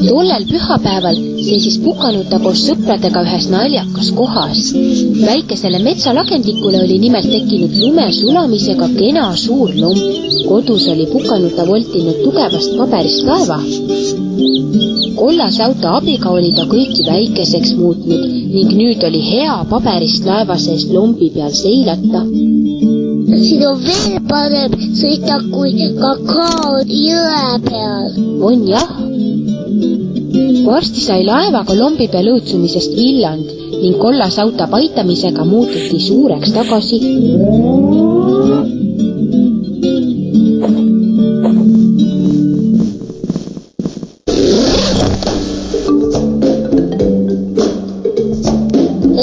Tollel pühapäeval seisis Pukanuta koos sõpradega ühes naljakas kohas. Väikesele metsalagendikule oli nimelt tekkinud lume sulamisega kena suur lomp. Kodus oli Pukanuta voltinud tugevast paberist laeva. Kollase auto abiga oli ta kõiki väikeseks muutnud ning nüüd oli hea paberist laeva sees lombi peal seilata. Siin on veel parem sõita kui kakaod jõe peal. On jah. Varsti sai laevaga lombi peal õõtsumisest villand ning kollase auto paitamisega muututi suureks tagasi.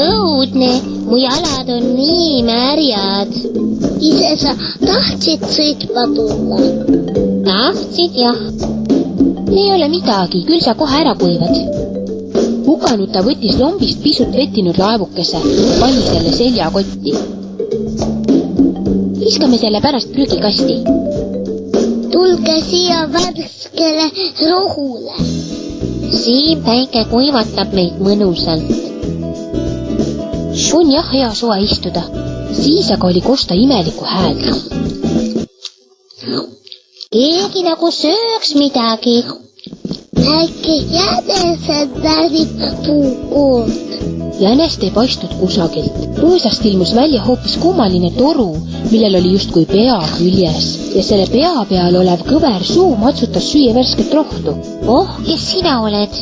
Õudne, mu jalad on nii märjad. Ise sa tahtsid sõitma tulla? Tahtsid jah. Ei ole midagi, küll sa kohe ära kuivad. Pukanuta võttis lombist pisut vettinud laevukese ja pani selle seljakotti. Viskame selle pärast prügikasti. Tulge siia värskele rohule. Siin päike kuivatab meid mõnusalt. On jah hea soe istuda. Siis aga oli kosta imeliku häält. Keegi nagu sööks midagi. Äkki jänesed närib puukood. Jänest ei paistnud kusagilt. Rõõsast ilmus välja hoopis kummaline toru, millel oli justkui pea küljes. Ja selle pea peal olev kõver suu matsutas süüa värsket rohtu. Oh, kes sina oled?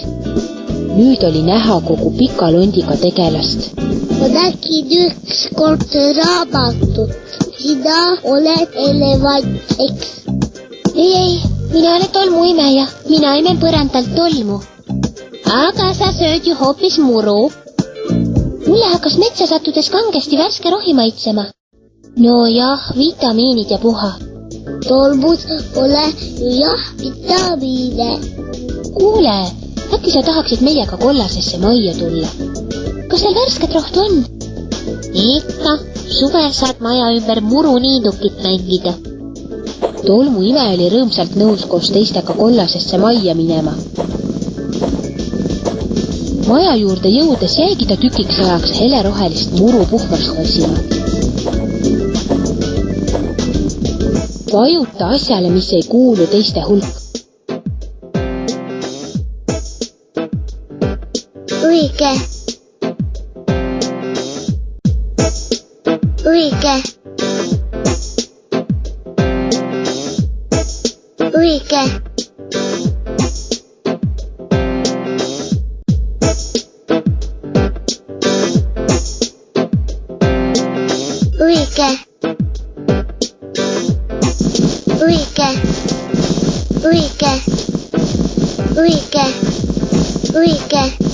Nüüd oli näha kogu pika londiga tegelast. Ma nägin ükskord raamatut. Sina oled elevant, eks? Ei, mina olen tolmuimeja. Mina imen põrandalt tolmu. Aga sa sööd ju hoopis muru. Mulle hakkas metsa sattudes kangesti värske rohi maitsema. No jah, vitamiinid ja puha. Tolmus pole ju jah vitamiine. Kuule, äkki sa tahaksid meiega kollasesse majja tulla? Kas teil värsket rohtu on? Ikka, suvel saad maja ümber muruniidukit mängida. Tolmuime oli rõõmsalt nõus koos teistega kollasesse majja minema. Maja juurde jõudes jäigi ta tükiks ajaks helerohelist muru puhmast otsima. Vajuta asjale, mis ei kuulu teiste hulk. Õige. Õige. Õige. Õige. Õige. Õige. Õige. Õige.